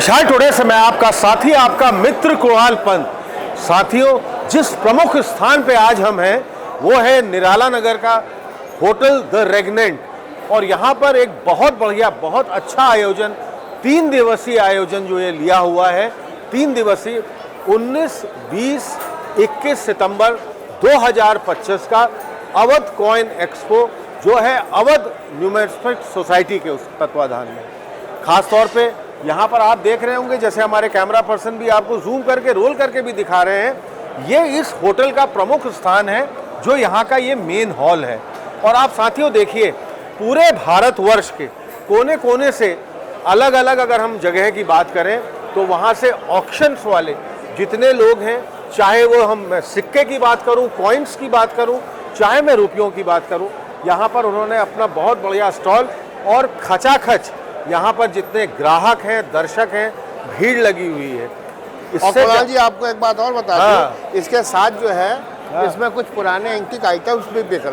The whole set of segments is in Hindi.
विशाल टुडे से मैं आपका साथी, आपका मित्र कुणाल पंत। साथियों, जिस प्रमुख स्थान पे आज हम हैं वो है निराला नगर का होटल द रेगनेंट। और यहाँ पर एक बहुत बढ़िया, बहुत अच्छा आयोजन, 3 दिवसीय आयोजन जो ये लिया हुआ है, 3 दिवसीय 19, 20, 21 सितंबर 2025 का अवध कॉइन एक्सपो जो है अवध न्यूमिस्मेटिक सोसाइटी के उस तत्वाधान में। खास तौर पे यहाँ पर आप देख रहे होंगे, जैसे हमारे कैमरा पर्सन भी आपको जूम करके, रोल करके भी दिखा रहे हैं, ये इस होटल का प्रमुख स्थान है जो यहाँ का ये मेन हॉल है। और आप साथियों देखिए, पूरे भारतवर्ष के कोने कोने से अलग अलग अगर हम जगह की बात करें तो वहाँ से ऑक्शंस वाले जितने लोग हैं, चाहे वो हम सिक्के की बात करूँ, कॉइन्स की बात करूँ, चाहे मैं रुपयों की बात करूँ, यहाँ पर उन्होंने अपना बहुत बढ़िया स्टॉल और खचाखच यहाँ पर जितने ग्राहक हैं, दर्शक हैं, भीड़ लगी हुई है। इससे जी आपको एक बात और बता दूं, इसके साथ जो है इसमें कुछ पुराने एंटीक आइटम्स भी बिक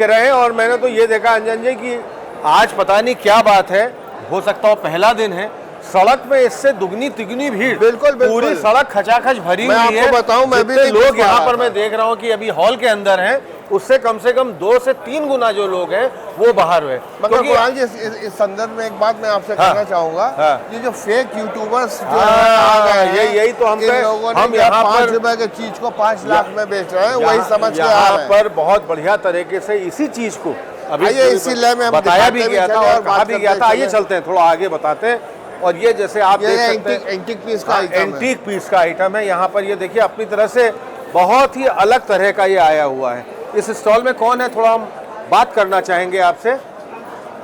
रहे हैं। और मैंने तो ये देखा अंजन जी कि आज पता नहीं क्या बात है, हो सकता हो पहला दिन है, सड़क पे इससे दुगनी तिगनी भीड़, बिल्कुल पूरी सड़क खचाखच भरी हुई है। मैं आपको बताऊं, मैं भी लोग यहाँ पर मैं देख रहा हूँ कि अभी हॉल के अंदर हैं, उससे कम से कम 2 से 3 गुना जो लोग हैं वो बाहर हुए। मगर कुणाल जी, इस संदर्भ में एक बात मैं आपसे कहना चाहूंगा, ये जो फेक यूट्यूबर्स जो यही तो हम यहाँ 5 रुपए की चीज को 5 लाख में बेच रहे हैं, वही समझ के यहाँ पर बहुत बढ़िया तरीके से इसी चीज को अभी इसी लय में बताया भी गया था और कहा भी गया था। आइए चलते हैं, थोड़ा आगे बताते हैं। और ये जैसे आप देख सकते हैं, एंटीक पीस का एंटीक पीस का आइटम है। यहाँ पर ये देखिए, अपनी तरह से बहुत ही अलग तरह का ये आया हुआ है। इस स्टॉल में कौन है, थोड़ा हम बात करना चाहेंगे आपसे।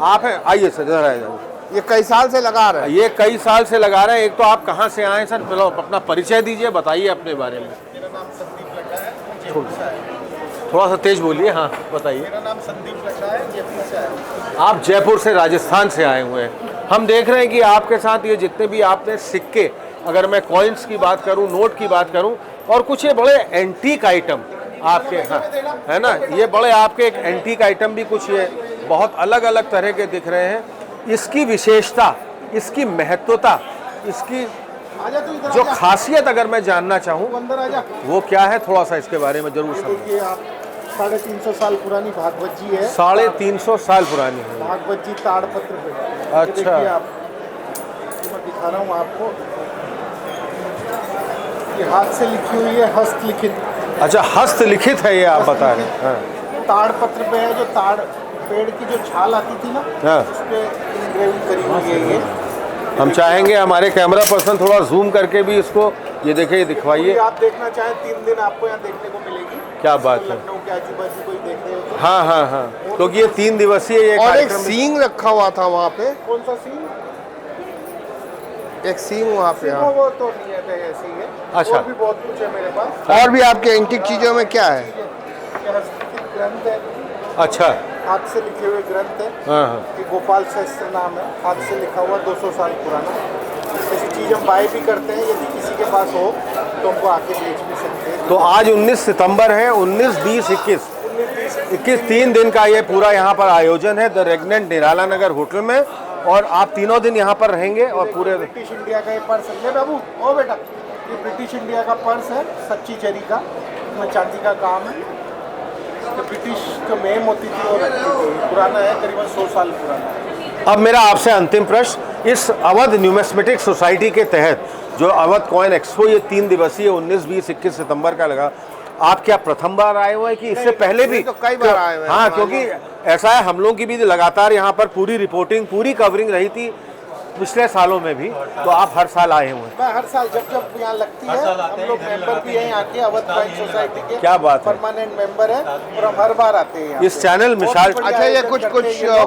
आप हैं, आइए सर, जरा ये कई साल से लगा रहे हैं? ये कई साल से लगा रहे हैं। एक तो आप कहाँ से आए सर, पहले अपना परिचय दीजिए, बताइए अपने बारे में। मेरा नाम संदीप लड्डा है, जयपुर से आया। थोड़ा सा तेज बोलिए। हाँ बताइए। मेरा नाम संदीप लड्डा है, जयपुर से आया। आप जयपुर से, राजस्थान से आए हुए हैं। हम देख रहे हैं कि आपके साथ ये जितने भी आपने सिक्के, अगर मैं कॉइन्स की बात करूं, नोट की बात करूं, और कुछ ये बड़े एंटीक आइटम आपके, हाँ है ना, ये बड़े आपके एक एंटीक आइटम भी कुछ ये बहुत अलग अलग तरह के दिख रहे हैं। इसकी विशेषता, इसकी महत्वता, इसकी जो खासियत अगर मैं जानना चाहूँ वो क्या है, थोड़ा सा इसके बारे में जरूर समझिए। आप 350 साल पुरानी भागवत जी है। 350 साल पुरानी है भागवत जी, ताड़पत्र पे। अच्छा, आप, मैं दिखा रहा हूँ आपको, ये हाथ से लिखी हुई है, हस्तलिखित। अच्छा, हस्तलिखित है ये, आप बता रहे हैं। ताड़पत्र पे है, जो ताड़ पेड़ की जो छाल आती थी ना, उस पे इंग्रेविंग करी हुई है ये। हम चाहेंगे हमारे कैमरा पर्सन थोड़ा जूम करके भी इसको ये देखिए, दिखवाइए। आप देखना चाहें 3 दिन आपको यहाँ देखने को मिलेगी। क्या बात है, लखनऊ के आजू बाजू कोई देख रहे हो तो। हाँ हाँ हाँ, क्योंकि ये 3 दिवसीय ये और एक सींग रखा हुआ था वहाँ पे। कौन सा सींग? एक सींग वहाँ पे। वो तो नहीं है, ऐसे ही है। अच्छा, और भी बहुत कुछ है मेरे पास। और भी आपके एंटीक चीजों में क्या है? ग्रंथ है। अच्छा, हाथ से लिखे हुए ग्रंथ है। हाँ, कि गोपाल शास्त्र नाम है, हाथ से लिखा हुआ, 200 साल पुराना। ऐसी चीज़ हम बाय भी करते हैं, यदि किसी के पास हो तो हमको आके बेच भी सकते हैं। तो आज 19 सितंबर है, 19, 20, 21 3 दिन का ये पूरा यहाँ पर आयोजन है the Regnant Nirala Nagar hotel में। और आप तीनों दिन यहाँ पर रहेंगे। और पूरे ब्रिटिश इंडिया का ये पर्स है बाबू, ओ बेटा, ये ब्रिटिश इंडिया का पर्स है, सच्ची चरी का, इसमें चांदी का काम है। तो ब्रिटिश जो मेम होती थी वो रखती थी, पुराना है, करीबन 100 साल पुराना। अब मेरा आपसे अंतिम प्रश्न, इस अवध न्यूमिस्मेटिक सोसाइटी के तहत जो अवध कॉइन एक्सपो ये 3 दिवसीय 19, 20, 21 सितंबर का लगा, आप क्या प्रथम बार आए हुए हैं कि इससे पहले भी? तो कई बार आए हुए हैं। हाँ, क्योंकि ऐसा है, हम लोग की भी लगातार यहाँ पर पूरी रिपोर्टिंग, पूरी कवरिंग रही थी पिछले सालों में भी, तो आप हर साल आए हुए हैं? मैं हर साल जब यहाँ लगती है, हम लोग मेंबर भी हैं यहाँ के, अवध कॉइन सोसाइटी के। क्या बात है, परमानेंट मेंबर है और हम हर बार आते हैं इस चैनल मिसाल। अच्छा, ये कुछ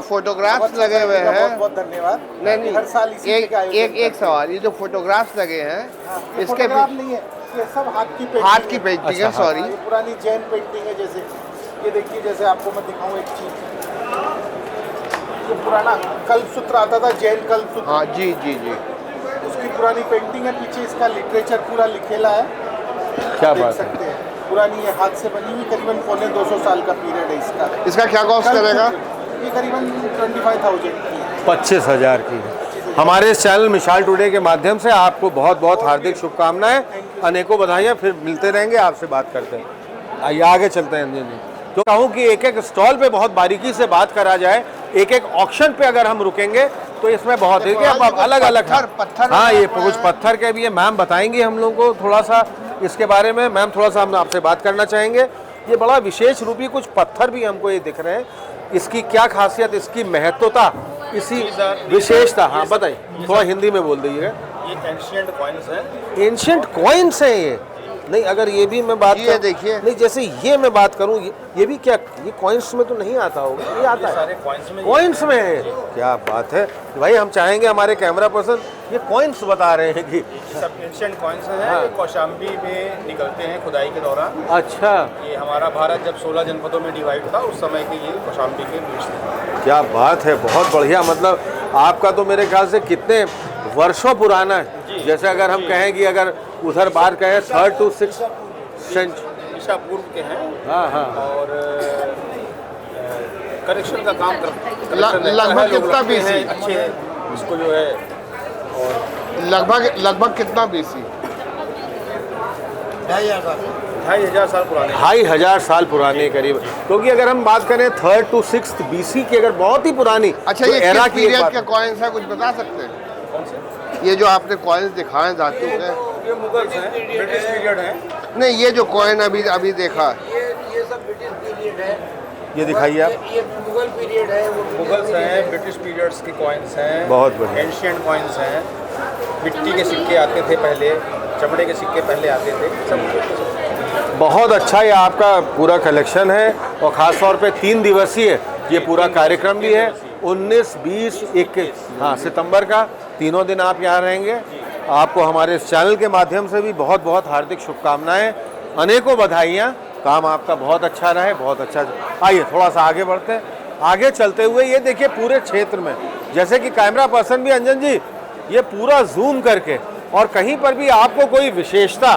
फोटोग्राफ्स लगे हुए हैं। बहुत धन्यवाद। नहीं, हर साल एक सवाल, ये जो फोटोग्राफ्स लगे हैं, इसके नहीं है, ये सब हाथ की पेंटिंग है। सॉरी, पुरानी जैन पेंटिंग है। जैसे ये देखिए, जैसे आपको मैं दिखाऊं एक चीज, जो पुराना कल्पसूत्र आता था, जैन कल्पसूत्र। हाँ जी जी जी, उसकी पुरानी पेंटिंग है। पीछे इसका लिटरेचर पूरा लिखेला है, क्या देख बात सकते हैं। पुरानी ये हाथ से बनी हुई, करीबन 250 साल का पीरियड है इसका। इसका क्या कॉस्ट करेगा? ये करीबन 25,000 की है। 25,000 की है। हमारे इस चैनल मिसाल टुडे के माध्यम से आपको बहुत बहुत हार्दिक शुभकामनाएं, अनेकों बधाइयाँ। फिर मिलते रहेंगे, आपसे बात करते हैं। आइए आगे चलते हैं अंजन जी। तो कहूँ कि एक एक स्टॉल पे बहुत बारीकी से बात करा जाए, एक एक ऑक्शन पे अगर हम रुकेंगे तो इसमें बहुत देखिए अब अलग अलग पत्थर हाँ, ये कुछ पत्थर के भी है। मैम बताएंगी हम लोग को थोड़ा सा इसके बारे में। मैम थोड़ा सा हम आपसे बात करना चाहेंगे। ये बड़ा विशेष रूपी कुछ पत्थर भी हमको ये दिख रहे हैं, इसकी क्या खासियत, इसकी महत्वता, इसी विशेषता, हाँ बताइए, थोड़ा हिंदी में बोल दीजिएगा। ये एंशिएंट कॉइन्स हैं। एंशिएंट कॉइन्स हैं ये? नहीं, अगर ये भी मैं बात ये देखिए, नहीं, जैसे ये मैं बात करूं, ये भी क्या, ये कॉइन्स में तो नहीं आता होगा? ये आता है, सारे कॉइन्स में, कॉइन्स में है। क्या बात है भाई, हम चाहेंगे हमारे कैमरा पर्सन ये कॉइन्स बता रहे हैं कि सब एंशिएंट कॉइन्स हैं। हाँ। ये कौशाम्बी में निकलते हैं खुदाई के दौरान। अच्छा, ये हमारा भारत जब 16 जनपदों में डिवाइड था उस समय के ये कौशाम्बी के बीच थे। क्या बात है, बहुत बढ़िया। मतलब आपका तो मेरे ख्याल से कितने वर्षों पुराना है। जैसे अगर हम कहें कि अगर उधर बार कहें 3rd to 6th सेंचुरी ईसा पूर्व के हैं। हाँ हाँ, और करेक्शन का काम लगभग कितना BC? अच्छे हैं इसको जो है। और लगभग कितना BC? 2500 साल पुराने। 2500 साल पुराने करीब। क्योंकि अगर हम बात करें 3rd to 6th BC की, अगर बहुत ही पुरानी, अच्छा, तो ये एरा किस की एक पीरियड बात- के कॉइन्स है, कुछ बता सकते हैं? कौन से? ये जो आपने कॉइन्स दिखाए धातु के, ये मुगल्स हैं, ब्रिटिश पीरियड हैं। नहीं, ये जो कॉइन अभी देखा, ये सब ब्रिटिश पीरियड है। ये दिखाइए आप। ये मुगल पीरियड है। वो मुगल्स हैं, ब्रिटिश पीरियड्स के कॉइन्स हैं, बहुत बढ़िया। एंशिएंट कॉइन्स हैं। मिट्टी के सिक्के आते थे पहले, चमड़े के सिक्के पहले आते थे, सब। बहुत अच्छा ये आपका पूरा कलेक्शन है, और ख़ास तौर पे 3 दिवसीय ये पूरा कार्यक्रम भी है। 19, 20, 21 हाँ सितंबर का तीनों दिन आप यहाँ रहेंगे। आपको हमारे इस चैनल के माध्यम से भी बहुत बहुत हार्दिक शुभकामनाएं, अनेकों बधाइयाँ। काम आपका बहुत अच्छा रहे, बहुत अच्छा। आइए थोड़ा सा आगे बढ़ते हैं। आगे चलते हुए ये देखिए पूरे क्षेत्र में, जैसे कि कैमरा पर्सन भी अंजन जी ये पूरा जूम करके, और कहीं पर भी आपको कोई विशेषता,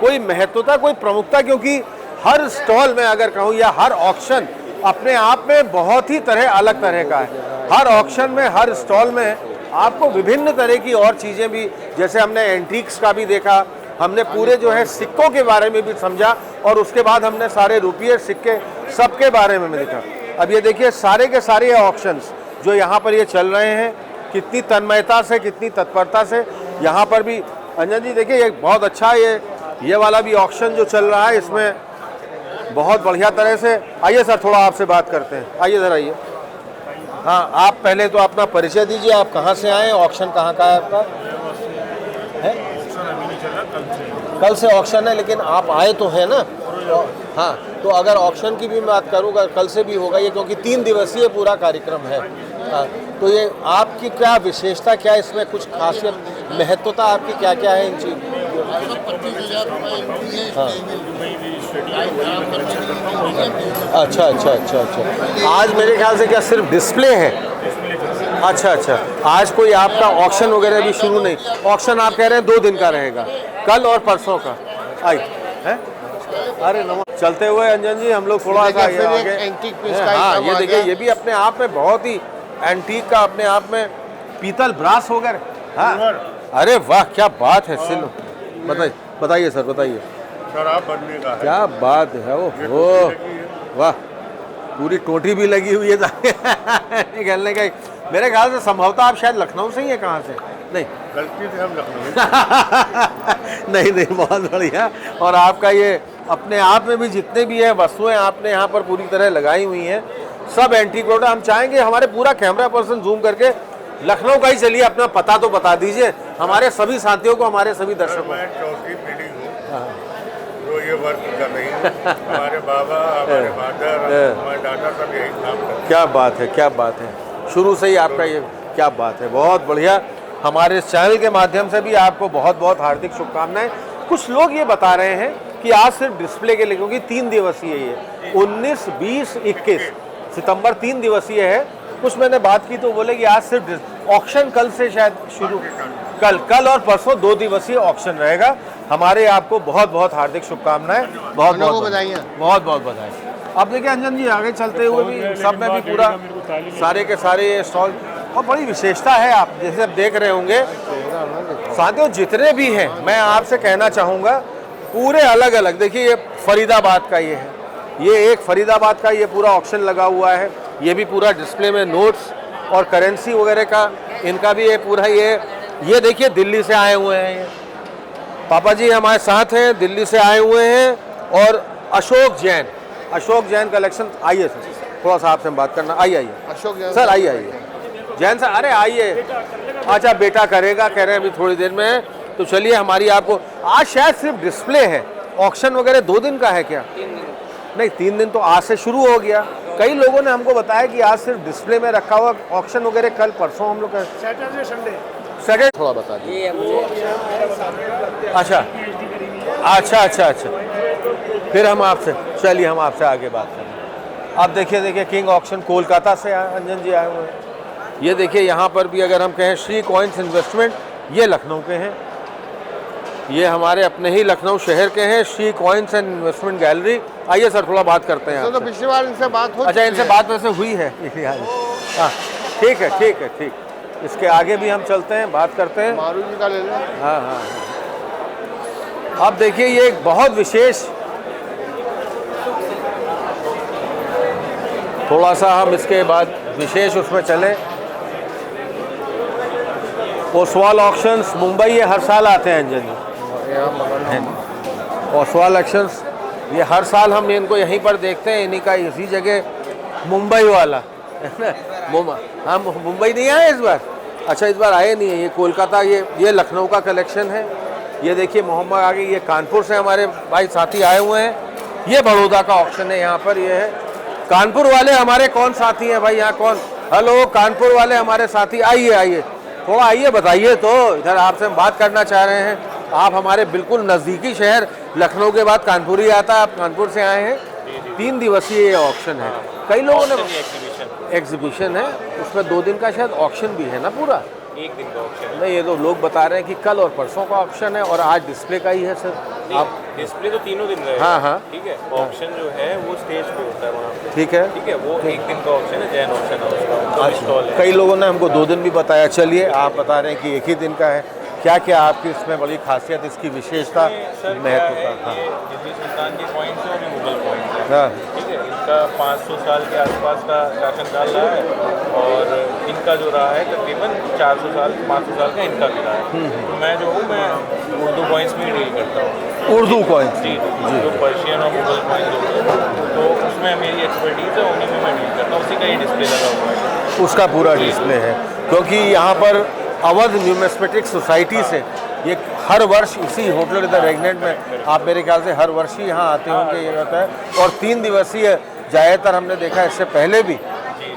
कोई महत्वता, कोई प्रमुखता, क्योंकि हर स्टॉल में अगर कहूँ या हर ऑक्शन अपने आप में बहुत ही तरह अलग तरह का है। हर ऑक्शन में, हर स्टॉल में आपको विभिन्न तरह की और चीज़ें भी, जैसे हमने एंटीक्स का भी देखा, हमने पूरे जो है सिक्कों के बारे में भी समझा, और उसके बाद हमने सारे रुपये सिक्के सबके बारे में देखा। अब ये देखिए सारे के सारे ऑक्शंस जो यहाँ पर ये चल रहे हैं, कितनी तन्मयता से, कितनी तत्परता से यहाँ पर भी। अंजन जी देखिए ये बहुत अच्छा, ये वाला भी ऑक्शन जो चल रहा है, इसमें बहुत बढ़िया तरह से। आइए सर थोड़ा आपसे बात करते हैं, आइए इधर आइए। हाँ, आप पहले तो अपना परिचय दीजिए, आप कहाँ से आए, ऑक्शन कहाँ का है आपका? है? कल से ऑक्शन है, लेकिन आप आए तो हैं ना? हाँ, तो अगर ऑक्शन की भी बात करूँगा, कल से भी होगा ये, क्योंकि 3 दिवसीय पूरा कार्यक्रम है। हाँ, तो ये आपकी क्या विशेषता, क्या इसमें कुछ खासियत, महत्वता आपकी क्या क्या है इन चीज़? हाँ, अच्छा अच्छा अच्छा अच्छा। आज मेरे ख्याल से क्या सिर्फ डिस्प्ले है? अच्छा अच्छा, आज कोई आपका ऑक्शन वगैरह भी शुरू नहीं? ऑक्शन आप कह रहे हैं 2 दिन का रहेगा, कल और परसों का। आई है? अरे नमस्ते। चलते हुए अंजन जी हम लोग थोड़ा सा आगे। एंटीक पीस का हाँ, आइटम ये आ देखिए गया। ये भी अपने आप में बहुत ही एंटीक का, अपने आप में पीतल ब्रास वगैरह। हाँ, अरे वाह क्या बात है। सिलो बताइए, बताइए सर, बताइए। शराब बनने का है। क्या बात है, ओह वाह, पूरी टोटी भी लगी हुई है निकलने का। मेरे ख्याल से संभवतः आप शायद लखनऊ से ही है, कहाँ से? नहीं गलती से हम लखनऊ नहीं नहीं, बहुत बढ़िया। और आपका ये अपने आप में भी जितने भी है वस्तुएं आपने यहाँ पर पूरी तरह लगाई हुई हैं, सब एंटीक प्रोडक्ट। हम चाहेंगे हमारे पूरा कैमरा पर्सन जूम करके लखनऊ का ही, चलिए अपना पता तो बता दीजिए हमारे सभी साथियों को, हमारे सभी दर्शकों को। मैं चौथी पीढ़ी हूँ जो ये वर्क कर रही है। हमारे बाबा, हमारे फादर, हमारे दादा सब यही काम करते हैं। क्या बात है, क्या बात है, शुरू से ही आपका ये, क्या बात है, बहुत बढ़िया। हमारे इस चैनल के माध्यम से भी आपको बहुत बहुत हार्दिक शुभकामनाएं। कुछ लोग ये बता रहे हैं कि आज सिर्फ डिस्प्ले के लिए, क्योंकि 3 दिवसीय ये 19, 20, 21 सितंबर 3 दिवसीय है। कुछ मैंने बात की तो बोले कि आज सिर्फ ऑक्शन कल से शायद शुरू, कल और परसों 2 दिवसीय ऑक्शन रहेगा। हमारे आपको बहुत बहुत हार्दिक शुभकामनाएं, बहुत बहुत बधाइयाँ। बहुत बहुत बधाई। अब देखिए अंजन जी आगे चलते हुए भी सब में भी पूरा सारे के सारे स्टॉल और बड़ी विशेषता है, आप जैसे अब देख रहे होंगे साथियों, जितने भी हैं मैं आपसे कहना चाहूँगा पूरे अलग अलग। देखिए ये फरीदाबाद का ये है, ये एक फरीदाबाद का ये पूरा ऑक्शन लगा हुआ है, ये भी पूरा डिस्प्ले में नोट्स और करेंसी वगैरह का इनका भी ये पूरा ये देखिए दिल्ली से आए हुए हैं, ये पापा जी हमारे साथ हैं, दिल्ली से आए हुए हैं। और अशोक जैन कलेक्शन, आइए सर थोड़ा सा आपसे बात करना, आइए अशोक जैन सर, आइए जैन सर, अरे आइए। अच्छा बेटा करेगा, कह रहे हैं अभी थोड़ी देर में, तो चलिए हमारी आपको आज शायद सिर्फ डिस्प्ले है, ऑक्शन वगैरह 2 दिन का है क्या? नहीं 3 दिन तो आज से शुरू हो गया। कई लोगों ने हमको बताया कि आज सिर्फ डिस्प्ले में रखा हुआ, ऑक्शन वगैरह कल परसों हम लोग सैटरडे थोड़ा बता दीजिए। अच्छा, फिर हम आपसे, चलिए हम आपसे आगे बात करें। आप देखिए किंग ऑक्शन कोलकाता से अंजन जी आए हुए हैं। ये देखिए यहाँ पर भी अगर हम कहें श्री कॉइन्स इन्वेस्टमेंट, ये लखनऊ के हैं, ये हमारे अपने ही लखनऊ शहर के हैं, Shri coins and investment gallery. आइए सर थोड़ा बात करते हैं। तो पिछली बार इनसे बात हो, अच्छा इनसे बात वैसे हुई है, हाँ ठीक है। इसके आगे भी हम चलते हैं, बात करते हैं। मारू जी का ले लें। हाँ। अब देखिए ये एक बहुत विशेष, थोड़ा सा हम इसके बाद विशेष उसमें चलें। ओसवाल ऑक्शंस मुंबई, ये हर साल आते हैं अंजन जी। ओसवाल ऑक्शंस ये हर साल हम इनको यहीं पर देखते हैं, इन्हीं का इसी जगह मुंबई वाला हाँ मुंबई नहीं आए इस बार? अच्छा इस बार आए नहीं है, ये कोलकाता, ये लखनऊ का कलेक्शन है। ये देखिए मोहम्मद आगे, ये कानपुर से हमारे भाई साथी आए हुए हैं। ये बड़ौदा का ऑक्शन है, यहाँ पर ये है। कानपुर वाले हमारे कौन साथी हैं भाई, यहाँ कौन? हेलो कानपुर वाले हमारे साथी, आइए थोड़ा आइए, बताइए तो, इधर आपसे हम बात करना चाह रहे हैं। आप हमारे बिल्कुल नज़दीकी शहर, लखनऊ के बाद कानपुर ही आता है, आप कानपुर से आए हैं। 3 दिवसीय ये ऑक्शन है। कई लोगों ने एग्जीबिशन है, उसमें 2 दिन का शायद ऑक्शन भी है ना, पूरा 1 दिन का ऑक्शन नहीं, ये तो लोग बता रहे हैं कि कल और परसों का ऑक्शन है और आज डिस्प्ले का ही है सर। आप डिस्प्ले तो तीनों दिन रहेगा। हाँ ठीक है, ऑक्शन जो है वो स्टेज पे होता है वहाँ पे। ठीक है, वो 1 दिन का ऑक्शन है, जैन ऑक्शन है उसका स्टॉल है। कई लोगों ने हमको 2 दिन भी बताया। चलिए आप बता रहे हैं कि 1 ही दिन का है, क्या आपकी इसमें बड़ी खासियत, इसकी विशेषता, महत्वता? हाँ दिल्ली सुल्तान के कॉइन्स हैं और ये मुगल कॉइन्स हैं। हाँ ठीक है, इनका 500 साल के आसपास का शासनकाल रहा है और इनका जो रहा है तकरीबन 400 साल 500 साल का इनका भी रहा है। तो मैं जो हूँ मैं उर्दू कॉइन्स में ही डील करता हूँ। उर्दू कॉइन्स जी, जो पर्शियन और मुगल कॉइन्स होते हैं, तो उसमें मेरी एक्सपर्टीज़ है, उन्हीं में मैं डील करता हूँ। उसी का ही डिस्प्ले लगा हुआ है, उसका पूरा डिस्प्ले है। क्योंकि यहाँ पर अवध न्यूमिस्मेटिक सोसाइटी से ये हर वर्ष इसी होटल द रेगनेंट में, आप मेरे ख्याल से हर वर्ष ही यहाँ आते होंगे, ये होता है। और 3 दिवसीय ज़्यादातर हमने देखा, इससे पहले भी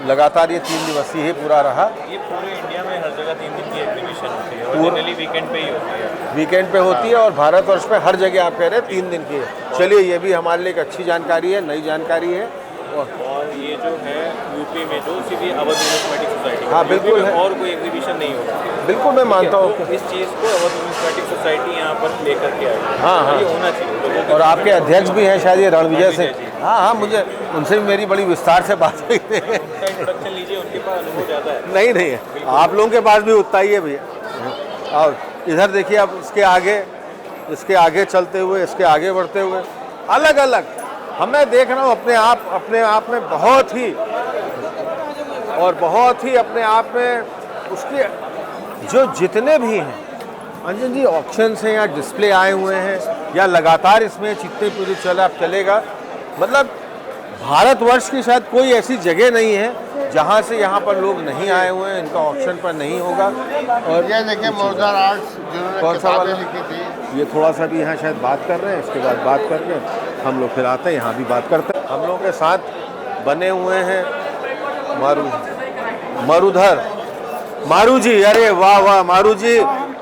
लगातार ये 3 दिवसीय ही पूरा रहा। ये पूरे इंडिया में हर जगह 3 दिन की एग्जीबिशन होती है, ओरिजिनली वीकेंड पे ही होती है। वीकेंड पे होती है और भारतवर्ष में हर जगह आप कह रहे हैं 3 दिन की है। चलिए ये भी हमारे लिए एक अच्छी जानकारी है, नई जानकारी है। और ये जो है यूपी में जो सीधी अवध न्यूमिस्मेटिक सोसाइटी, हाँ बिल्कुल है, और कोई एग्जीबिशन नहीं होती है। बिल्कुल मैं मानता हूँ तो इस चीज़ को अवध न्यूमिस्मेटिक सोसाइटी यहाँ पर लेकर के आई है। हाँ ये होना चाहिए। और आपके अध्यक्ष भी हैं शायद, ये रणविजय से। हाँ मुझे उनसे भी मेरी बड़ी विस्तार से बात हुई थी। उनका इंट्रोडक्शन लीजिए, उनके पास अनुभव ज़्यादा है। नहीं है, आप लोगों के पास भी उतना ही है भैया। और इधर देखिए आप इसके आगे चलते हुए, इसके आगे बढ़ते हुए अलग अलग मैं देख रहा हूँ अपने आप में बहुत ही अपने आप में उसके जो जितने भी हैं अंजन जी ऑक्शंस हैं या डिस्प्ले आए हुए हैं या लगातार इसमें जितने पूरी चलेगा, मतलब भारतवर्ष की शायद कोई ऐसी जगह नहीं है जहाँ से यहाँ पर लोग नहीं आए हुए हैं, इनका ऑक्शन पर नहीं होगा। और ये देखिए मोरदार आर्ट्स जिन्होंने कौन सा वाला लिखी थी, ये थोड़ा सा भी यहाँ शायद बात कर रहे हैं, इसके बाद बात करके हम लोग फिर आते हैं, यहाँ भी बात करते हैं। हम लोग के साथ बने हुए हैं मारूधर मारू जी। अरे वाह वाह मारू जी,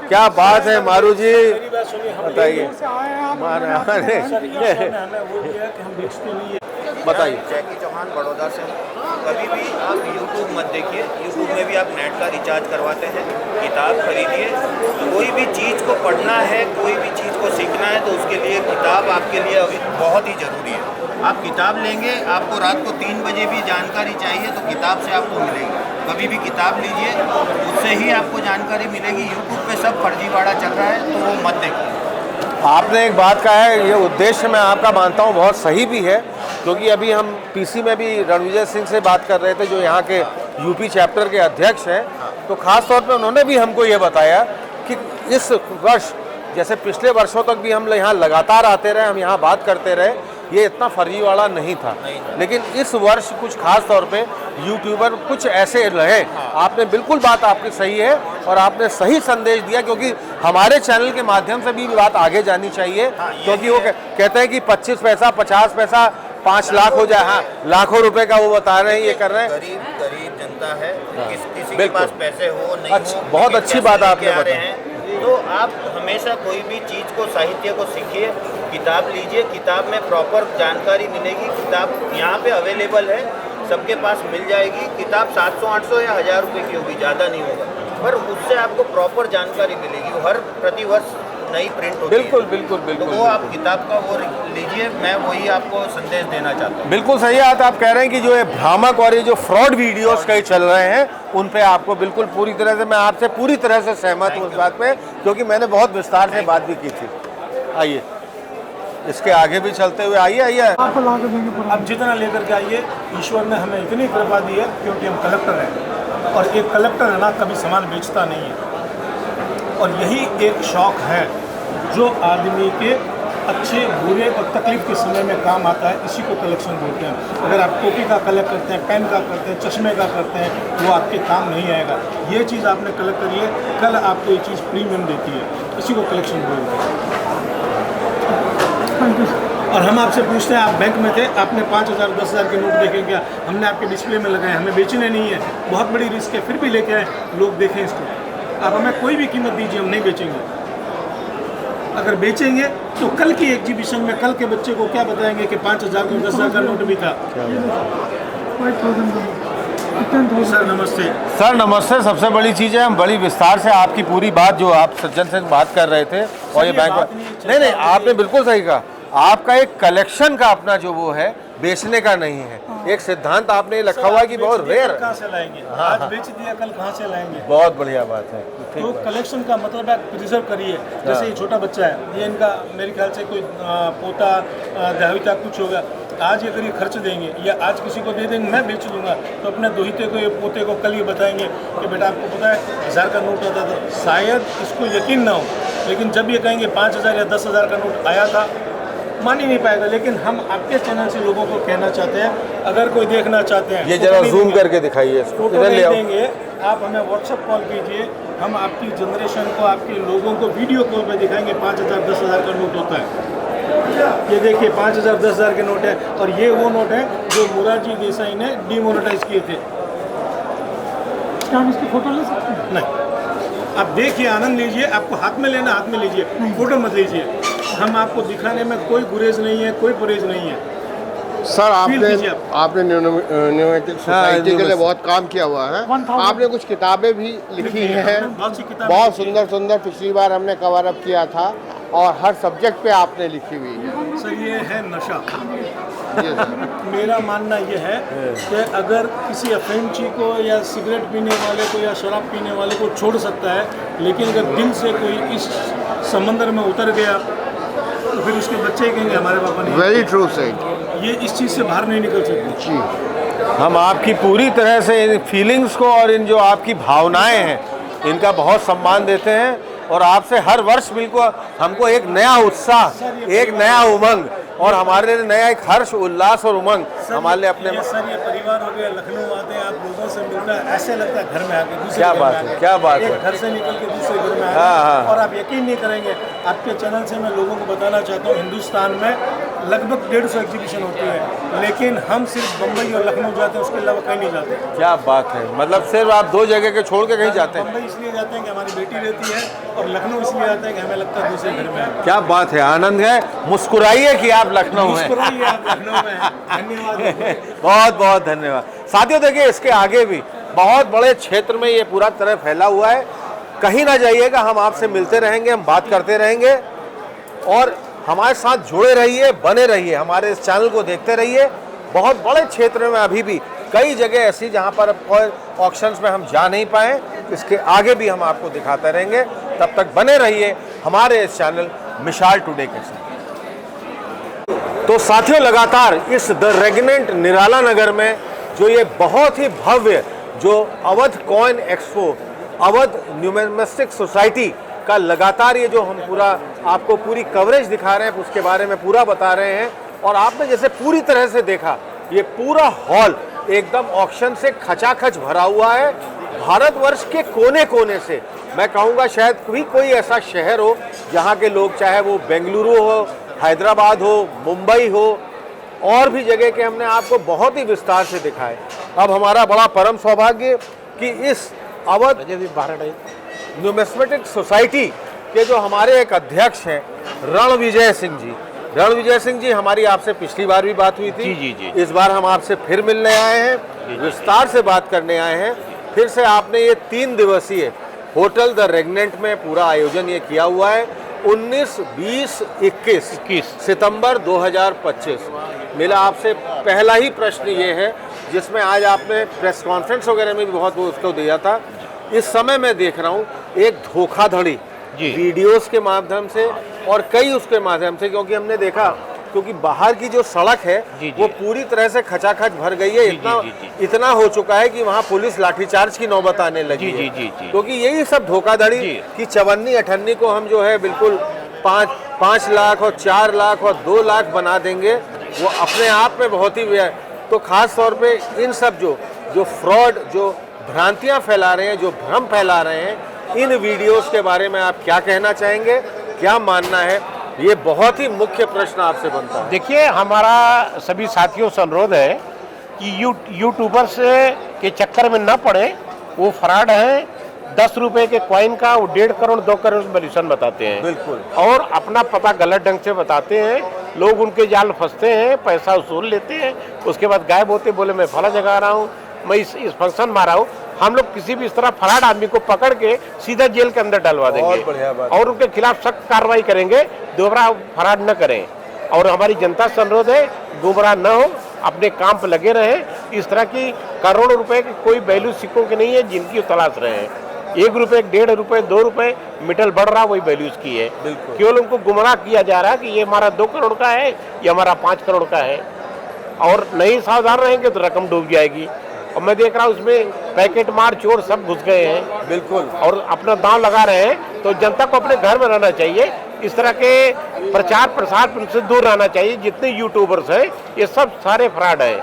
क्या बात है मारू जी, बताइए बताइए। जैकी चौहान बड़ौदा से। कभी भी आप यूट्यूब मत देखिए, यूट्यूब में भी आप नेट का रिचार्ज करवाते हैं। किताब खरीदिए, कोई भी चीज़ को पढ़ना है, कोई भी चीज़ को सीखना है तो उसके लिए किताब आपके लिए बहुत ही ज़रूरी है। आप किताब लेंगे, आपको रात को 3 बजे भी जानकारी चाहिए तो किताब से आपको मिलेगी। कभी भी किताब लीजिए, उससे ही आपको जानकारी मिलेगी। यूट्यूब पे सब फर्जीवाड़ा चल रहा है, तो वो मत देखिए। आपने एक बात कहा है, ये उद्देश्य मैं आपका मानता हूँ बहुत सही भी है, क्योंकि अभी हम पीसी में भी रणविजय सिंह से बात कर रहे थे जो यहाँ के यूपी चैप्टर के अध्यक्ष हैं, तो ख़ास तौर पे उन्होंने भी हमको ये बताया कि इस वर्ष जैसे पिछले वर्षों तक भी हम यहाँ लगातार आते रहे, हम यहाँ बात करते रहे, ये इतना फर्जीवाड़ा नहीं था, लेकिन इस वर्ष कुछ खास तौर पे यूट्यूबर कुछ ऐसे रहे। आपने बिल्कुल बात आपकी सही है और आपने सही संदेश दिया, क्योंकि हमारे चैनल के माध्यम से भी बात आगे जानी चाहिए, क्योंकि वो कहते हैं कि 25 पैसा 50 पैसा 5 लाख हो जाए, हाँ लाखों रुपए का वो बता रहे हैं, ये कर रहे हैं। गरीब जनता है, किसी के पास पैसे हो नहीं हो, बहुत अच्छी बात आपने बताई। तो आप हमेशा कोई भी चीज़ को, साहित्य को सीखिए, किताब लीजिए, किताब में प्रॉपर जानकारी मिलेगी। किताब यहाँ पे अवेलेबल है, सबके पास मिल जाएगी। किताब 700-800 या 1000 रुपये की होगी, ज़्यादा नहीं होगा, पर उससे आपको प्रॉपर जानकारी मिलेगी। वो हर प्रतिवर्ष नई प्रिंट होती है। बिल्कुल। तो वो आप किताब का वो लीजिए, मैं वही आपको संदेश देना चाहता हूँ। बिल्कुल सही बात आप कह रहे हैं कि जो ये भ्रामक और ये जो फ्रॉड वीडियोस कई चल रहे हैं, उन पे आपको बिल्कुल पूरी तरह से, मैं आपसे पूरी तरह से सहमत हूँ इस बात पे, क्योंकि मैंने बहुत विस्तार से बात भी की थी। आइए इसके आगे भी चलते हुए, आइए अब जितना लेकर के आइए, ईश्वर ने हमें इतनी कृपा दी है, क्योंकि हम कलेक्टर हैं, और एक कलेक्टर है ना कभी सामान बेचता नहीं है, और यही एक शौक है जो आदमी के अच्छे बुरे और तकलीफ के समय में काम आता है। इसी को कलेक्शन बोलते हैं। अगर आप टोपी का कलेक्ट करते हैं, पेन का करते हैं, चश्मे का करते हैं, वो आपके काम नहीं आएगा। ये चीज़ आपने कलेक्ट करी है, कल आपको ये चीज़ प्रीमियम देती है, इसी को कलेक्शन बोलते हैं। और हम आपसे पूछते हैं, आप बैंक में थे, आपने 5000 10,000 के नोट देखे क्या? हमने आपके डिस्प्ले में लगाए, हमें बेचने नहीं है, बहुत बड़ी रिस्क है, फिर भी लेके आए, लोग देखें इसको। आप हमें कोई भी कीमत दीजिए, हम नहीं बेचेंगे। अगर बेचेंगे तो कल की एग्जीबिशन में कल के बच्चे को क्या बताएंगे कि 5000 को 10,000 का नोट भी था। सर नमस्ते। सर नमस्ते। सबसे बड़ी चीज़ है, हम बड़ी विस्तार से आपकी पूरी बात जो आप सज्जन से बात कर रहे थे, और ये बैंक नहीं, आपने बिल्कुल सही कहा। आपका एक कलेक्शन का अपना जो वो है, बेचने का नहीं है। एक सिद्धांत आपने रखा हुआ है कि बहुत रेयर, कहाँ से लाएंगे? आज बेच दिया, कल कहाँ से लाएंगे? बहुत बढ़िया बात है। तो कलेक्शन का मतलब है प्रिजर्व करिए। जैसे ये छोटा बच्चा है, ये इनका मेरे ख्याल से कोई पोता दाविता कुछ होगा, आज ये अगर ये खर्च देंगे या आज किसी को दे देंगे, मैं बेच दूंगा, तो अपने दोहिते को, ये पोते को कल ये बताएंगे कि बेटा आपको पता है 1000 का नोट आता था। शायद इसको यकीन ना हो, लेकिन जब ये कहेंगे 5000 या 10,000 का नोट आया था, मान ही नहीं पाएगा। लेकिन हम आपके चैनल से लोगों को कहना चाहते हैं, अगर कोई देखना चाहते हैं, ये जरा जूम करके दिखाइए, फोटो नहीं देंगे, आप हमें व्हाट्सएप कॉल कीजिए, हम आपकी जनरेशन को, आपके लोगों को वीडियो कॉल पे दिखाएंगे 5000 10,000 का नोट होता है। ये देखिए 5000 10,000 के नोट है, और ये वो नोट है जो मोरारजी देसाई ने डिमोनेटाइज किए थे। क्या हम इसकी फोटो ले सकते हैं? नहीं, आप देखिए, आनंद लीजिए, आपको हाथ में लेना हाथ में लीजिए, फोटो मत लीजिए। हम आपको दिखाने में कोई गुरेज नहीं है, कोई परहेज नहीं है। सर आपने न्यूमेटिक सोसाइटी के लिए बहुत काम किया हुआ है। आपने कुछ किताबें भी लिखी हैं, बहुत सुंदर सुंदर। पिछली बार हमने कवर अप किया था, और हर सब्जेक्ट पे आपने लिखी हुई है। सर ये है नशा। मेरा मानना ये है कि अगर किसी अफेंची को या सिगरेट पीने वाले को या शराब पीने वाले को छोड़ सकता है, लेकिन अगर दिल से कोई इस समंदर में उतर गया तो फिर उसके बच्चे कहेंगे हमारे पापा नहीं। वेरी ट्रू सही। ये इस चीज़ से बाहर नहीं निकल सकते। जी, हम आपकी पूरी तरह से इन फीलिंग्स को और इन जो आपकी भावनाएं हैं, इनका बहुत सम्मान देते हैं, और आपसे हर वर्ष बिल्कुल हमको एक नया उत्साह, एक नया उमंग, और हमारे लिए नया एक हर्ष, उल्लास और उमंग हमारे लिए अपने। सर ये परिवार हो गया, लखनऊ आते हैं, आप लोगों से मिलना है, ऐसे लगता है घर में आके दूसरे क्या घर बात में है, आके। क्या बात है। एक घर से निकल के दूसरे घर में हाँ, आए। हाँ। और आप यकीन नहीं करेंगे, आपके चैनल से मैं लोगों को बताना चाहता हूँ, हिंदुस्तान में लगभग 150 एग्जीबिशन होती है, लेकिन हम सिर्फ बम्बई और लखनऊ जाते हैं, उसके अलावा कहीं नहीं जाते। क्या बात है, मतलब सिर्फ आप 2 जगह के छोड़ के कहीं जाते हैं? बम्बई इसलिए जाते हैं कि हमारी बेटी रहती है, और लखनऊ इसलिए जाते हैं कि हमें लगता है दूसरे घर में है। क्या बात है, आनंद है। मुस्कुराइए कि आप लखनऊ हैं। मुस्कुराइए, आप लखनऊ में हैं। धन्यवाद। बहुत बहुत धन्यवाद। साथियों देखिए, इसके आगे भी बहुत बड़े क्षेत्र में ये पूरा तरह फैला हुआ है। कहीं ना जाइएगा, हम आपसे मिलते रहेंगे, हम बात करते रहेंगे, और हमारे साथ जुड़े रहिए, बने रहिए, हमारे इस चैनल को देखते रहिए। बहुत बड़े क्षेत्र में अभी भी कई जगह ऐसी जहां पर ऑक्शंस में हम जा नहीं पाए, इसके आगे भी हम आपको दिखाते रहेंगे। तब तक बने रहिए हमारे इस चैनल मिसाल टुडे के साथ। तो साथियों, लगातार इस द रेगनेंट निराला नगर में जो ये बहुत ही भव्य जो Awadh coin expo, Awadh numismatic society का लगातार ये जो हम पूरा आपको पूरी कवरेज दिखा रहे हैं, उसके बारे में पूरा बता रहे हैं। और आपने जैसे पूरी तरह से देखा, ये पूरा हॉल एकदम ऑक्शन से खचाखच भरा हुआ है। भारतवर्ष के कोने कोने से, मैं कहूँगा शायद भी कोई ऐसा शहर हो जहाँ के लोग, चाहे वो बेंगलुरु हो, हैदराबाद हो, मुंबई हो, और भी जगह के हमने आपको बहुत ही विस्तार से दिखाए। अब हमारा बड़ा परम सौभाग्य कि इस अवध न्यूमिस्मेटिक सोसाइटी के जो हमारे एक अध्यक्ष हैं रणविजय सिंह जी। रणविजय सिंह जी, हमारी आपसे पिछली बार भी बात हुई थी। जी। इस बार हम आपसे फिर मिलने आए हैं, विस्तार से बात करने आए हैं। फिर से आपने ये 3 दिवसीय होटल द रेगनेंट में पूरा आयोजन ये किया हुआ है। 19, 20, 21 सितंबर 2025। मेरा आपसे पहला ही प्रश्न ये है, जिसमें आज आपने प्रेस कॉन्फ्रेंस वगैरह में भी बहुत वो उसको दिया था। इस समय मैं देख रहा हूँ एक धोखाधड़ी वीडियोस के माध्यम से और कई उसके माध्यम से, क्योंकि हमने देखा, क्योंकि बाहर की जो सड़क है वो पूरी तरह से खचाखच भर गई है। इतना हो चुका है कि वहाँ पुलिस लाठीचार्ज की नौबत आने लगी है, क्योंकि यही सब धोखाधड़ी की चवन्नी अठन्नी को हम जो है बिल्कुल 5 लाख और 4 लाख और 2 लाख बना देंगे, वो अपने आप में बहुत ही तो खास तौर पे इन सब जो फ्रॉड, जो भ्रांतियां फैला रहे हैं, जो भ्रम फैला रहे हैं, इन वीडियोस के बारे में आप क्या कहना चाहेंगे, क्या मानना है? ये बहुत ही मुख्य प्रश्न आपसे बनता है। देखिए, हमारा सभी साथियों से अनुरोध है कि यूट्यूबर्स के चक्कर में न पड़े। वो फ्रॉड है। 10 रुपए के कॉइन का वो 1.5 करोड़ 2 करोड़ वैल्यूएशन बताते हैं। बिल्कुल। और अपना पता गलत ढंग से बताते हैं। लोग उनके जाल फंसते हैं, पैसा वसूल लेते हैं, उसके बाद गायब होते, बोले मैं फला जगह आ रहा हूँ, मैं इस फंक्शन में आ रहा हूँ। हम लोग किसी भी इस तरह फराड आदमी को पकड़ के सीधा जेल के अंदर डलवा देंगे और उनके खिलाफ सख्त कार्रवाई करेंगे। दोबारा फराड न करें। और हमारी जनता से अनुरोध है, गुमराह न हो, अपने काम पर लगे रहे। इस तरह की करोड़ों रुपए की कोई वैल्यू सिक्कों की नहीं है जिनकी तलाश रहे हैं। 1 रुपए, 1.5 रुपए, 2 रुपए मिटल बढ़ रहा, वही वैल्यूज की है। केवल उनको गुमराह किया जा रहा है कि ये हमारा 2 करोड़ का है, ये हमारा 5 करोड़ का है। और नहीं सावधान रहेंगे तो रकम डूब जाएगी। और मैं देख रहा हूँ उसमें पैकेट मार चोर सब घुस गए हैं। बिल्कुल। और अपना दांव लगा रहे हैं। तो जनता को अपने घर में रहना चाहिए। इस तरह के प्रचार प्रसार से दूर रहना चाहिए। जितने यूट्यूबर्स हैं ये सब सारे फ्रॉड है।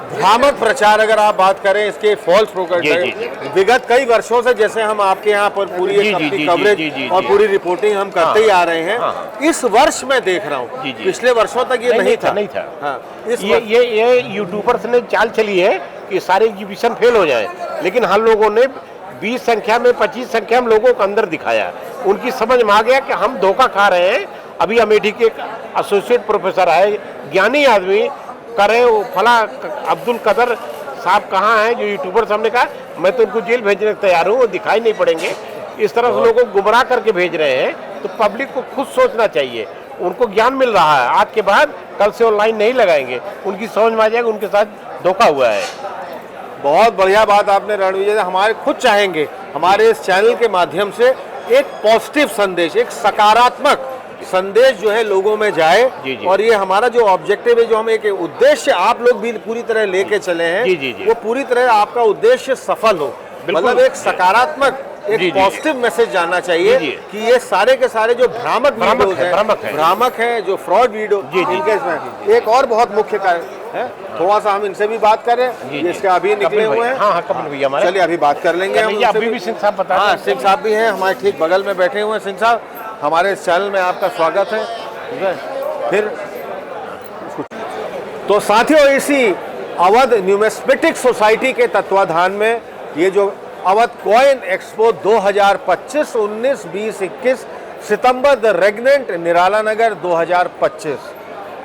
भ्रामक प्रचार अगर आप बात करें, इसके फॉल्स प्रोपेगेंडा विगत कई वर्षों से, जैसे हम आपके यहाँ पर पूरी कवरेज और पूरी रिपोर्टिंग हम करते ही आ रहे हैं। इस वर्ष में देख रहा हूँ, पिछले वर्षों तक ये नहीं था। ये यूट्यूबर्स ने चाल चली है कि सारे एग्जीबिशन फेल हो जाए, लेकिन हम लोगों ने 20 संख्या में 25 संख्या में लोगों को अंदर दिखाया। उनकी समझ में आ गया कि हम धोखा खा रहे हैं। अभी अमेठी के एक एसोसिएट प्रोफेसर आए, ज्ञानी आदमी, करे वो फला अब्दुल कदर साहब कहाँ हैं, जो यूट्यूबर। हमने कहा मैं तो उनको जेल भेजने को तैयार हूँ, वो दिखाई नहीं पड़ेंगे। इस तरह से लोगों को गुमराह करके भेज रहे हैं। तो पब्लिक को खुद सोचना चाहिए। उनको ज्ञान मिल रहा है, आज के बाद कल से ऑनलाइन नहीं लगाएंगे, उनकी समझ में आ जाएगा उनके साथ धोखा हुआ है। बहुत बढ़िया बात आपने रणविजय, हमारे खुद चाहेंगे हमारे इस चैनल के माध्यम से एक पॉजिटिव संदेश, एक सकारात्मक संदेश जो है लोगों में जाए। और ये हमारा जो ऑब्जेक्टिव है, जो हम एक उद्देश्य आप लोग भी पूरी तरह लेके चले हैं, वो पूरी तरह आपका उद्देश्य सफल हो। मतलब एक सकारात्मक, एक पॉजिटिव मैसेज जाना चाहिए कि ये सारे के सारे जो भ्रामक है, जो फ्रॉड वीडियो, इनके इसमें एक और बहुत मुख्य कारण है। थोड़ा सा हम इनसे भी बात करें, इसके अभी निकले हुए हैं। चलिए अभी बात कर लेंगे हम। अभी भी सिंह साहब बता। हाँ, सिंह साहब भी हैं हमारे ठीक बगल में बैठे हुए हैं। सिंह साहब, हमारे इस चैनल में आपका स्वागत है। ठीक है, फिर तो साथियों, इसी अवध न्यूमिस्मेटिक सोसाइटी के तत्वाधान में ये जो अवध कॉइन एक्सपो 2025 19, 20, 21 सितंबर द रेगनेंट निराला नगर 2025,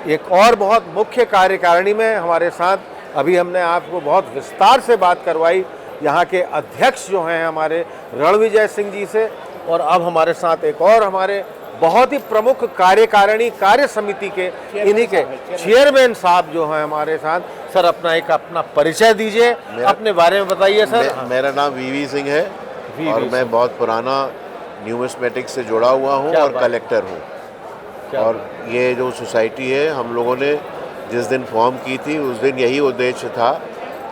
एक और बहुत मुख्य कार्यकारिणी में हमारे साथ अभी हमने आपको बहुत विस्तार से बात करवाई यहाँ के अध्यक्ष जो हैं हमारे रणविजय सिंह जी से। और अब हमारे साथ एक और हमारे बहुत ही प्रमुख कार्यकारिणी कार्य समिति के इन्हीं के चेयरमैन साहब जो हैं हमारे साथ। सर अपना परिचय दीजिए, अपने बारे में बताइए सर। मेरा नाम वीवी सिंह है और मैं बहुत पुराना न्यूमिस्मेटिक्स से जुड़ा हुआ हूँ और कलेक्टर हूँ। और ये जो सोसाइटी है हम लोगों ने जिस दिन फॉर्म की थी उस दिन यही उद्देश्य था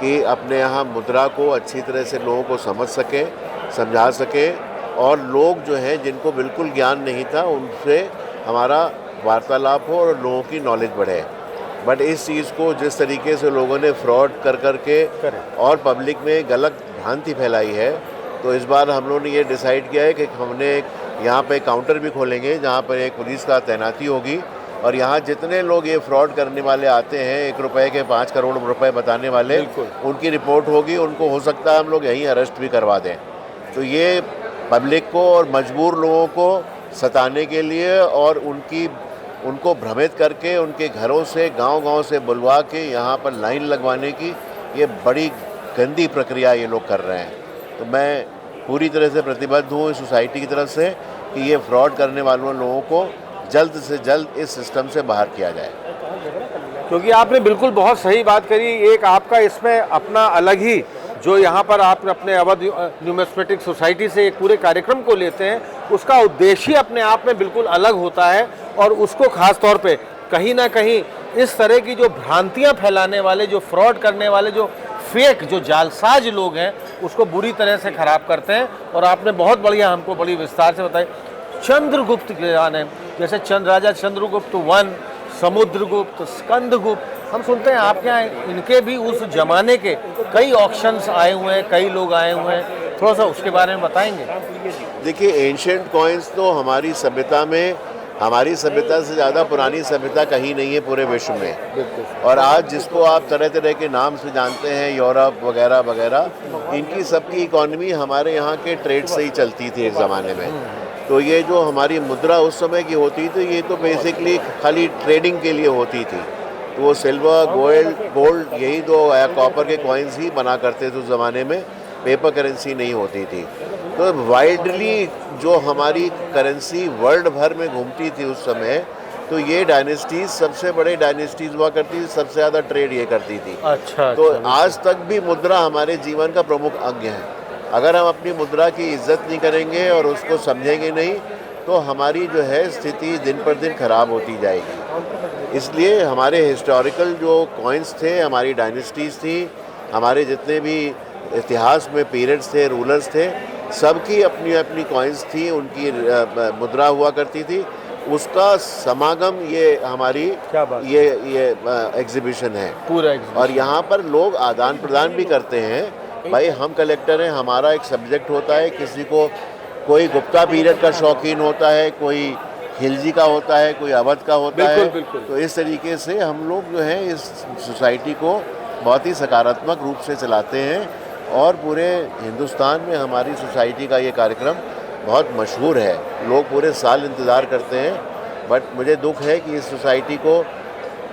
कि अपने यहाँ मुद्रा को अच्छी तरह से लोगों को समझ सके, समझा सके, और लोग जो हैं जिनको बिल्कुल ज्ञान नहीं था उनसे हमारा वार्तालाप हो और लोगों की नॉलेज बढ़े। बट इस चीज़ को जिस तरीके से लोगों ने फ्रॉड कर के और पब्लिक में गलत भ्रांति फैलाई है, तो इस बार हम लोगों ने ये डिसाइड किया है कि हमने यहाँ पे काउंटर भी खोलेंगे जहाँ पर एक पुलिस का तैनाती होगी, और यहाँ जितने लोग ये फ्रॉड करने वाले आते हैं 1 रुपए के 5 करोड़ रुपए बताने वाले, उनकी रिपोर्ट होगी, उनको हो सकता है हम लोग यहीं अरेस्ट भी करवा दें। तो ये पब्लिक को और मजबूर लोगों को सताने के लिए और उनको भ्रमित करके उनके घरों से गांव-गांव से बुलवा के यहाँ पर लाइन लगवाने की ये बड़ी गंदी प्रक्रिया ये लोग कर रहे हैं। तो मैं पूरी तरह से प्रतिबद्ध हूँ इस सोसाइटी की तरफ से कि ये फ्रॉड करने वालों लोगों को जल्द से जल्द इस सिस्टम से बाहर किया जाए। क्योंकि आपने बिल्कुल बहुत सही बात करी। एक आपका इसमें अपना अलग ही जो यहाँ पर आप अपने अवध न्यूमिस्मेटिक सोसाइटी से एक पूरे कार्यक्रम को लेते हैं, उसका उद्देश्य अपने आप में बिल्कुल अलग होता है, और उसको खास तौर पे कहीं ना कहीं इस तरह की जो भ्रांतियाँ फैलाने वाले, जो फ्रॉड करने वाले, जो फेक, जो जालसाज लोग हैं, उसको बुरी तरह से ख़राब करते हैं। और आपने बहुत बढ़िया हमको बड़ी विस्तार से बताई। चंद्रगुप्त के जाने जैसे राजा चंद्रगुप्त 1, समुद्रगुप्त, स्कंदगुप्त, हम सुनते हैं आपके यहाँ इनके भी उस जमाने के कई ऑक्शंस आए हुए हैं, कई लोग आए हुए हैं, थोड़ा सा उसके बारे में बताएंगे। देखिए, एंशिएंट कॉइन्स तो हमारी सभ्यता में, हमारी सभ्यता से ज़्यादा पुरानी सभ्यता कहीं नहीं है पूरे विश्व में। और आज जिसको आप तरह तरह के नाम से जानते हैं, यूरोप वगैरह वगैरह, इनकी सबकी इकॉनमी हमारे यहाँ के ट्रेड से ही चलती थी एक ज़माने में। तो ये जो हमारी मुद्रा उस समय की होती थी, ये तो बेसिकली खाली ट्रेडिंग के लिए होती थी। तो वो सिल्वर, गोल्ड यही दो कॉपर के कॉइन्स ही बना करते थे उस ज़माने में, पेपर करेंसी नहीं होती थी। तो वाइडली जो हमारी करेंसी वर्ल्ड भर में घूमती थी उस समय, तो ये डायनेस्टीज सबसे बड़े डायनेस्टीज हुआ करती थी, सबसे ज़्यादा ट्रेड ये करती थी। अच्छा। तो आज तक भी मुद्रा हमारे जीवन का प्रमुख अंग है। अगर हम अपनी मुद्रा की इज्जत नहीं करेंगे और उसको समझेंगे नहीं, तो हमारी जो है स्थिति दिन पर दिन खराब होती जाएगी। इसलिए हमारे हिस्टोरिकल जो कॉइन्स थे, हमारी डायनेस्टीज थी, हमारे जितने भी इतिहास में पीरियड्स थे, रूलर्स थे, सबकी अपनी अपनी कॉइन्स थी, उनकी मुद्रा हुआ करती थी। उसका समागम ये हमारी ये एग्जीबिशन है पूरा। और यहाँ पर लोग आदान प्रदान भी करते हैं। भाई, हम कलेक्टर हैं, हमारा एक सब्जेक्ट होता है, किसी को कोई गुप्ता पीरियड का शौकीन होता है, कोई खिलजी का होता है, कोई अवध का होता है। तो इस तरीके से हम लोग जो है इस सोसाइटी को बहुत ही सकारात्मक रूप से चलाते हैं, और पूरे हिंदुस्तान में हमारी सोसाइटी का ये कार्यक्रम बहुत मशहूर है। लोग पूरे साल इंतज़ार करते हैं। बट मुझे दुख है कि इस सोसाइटी को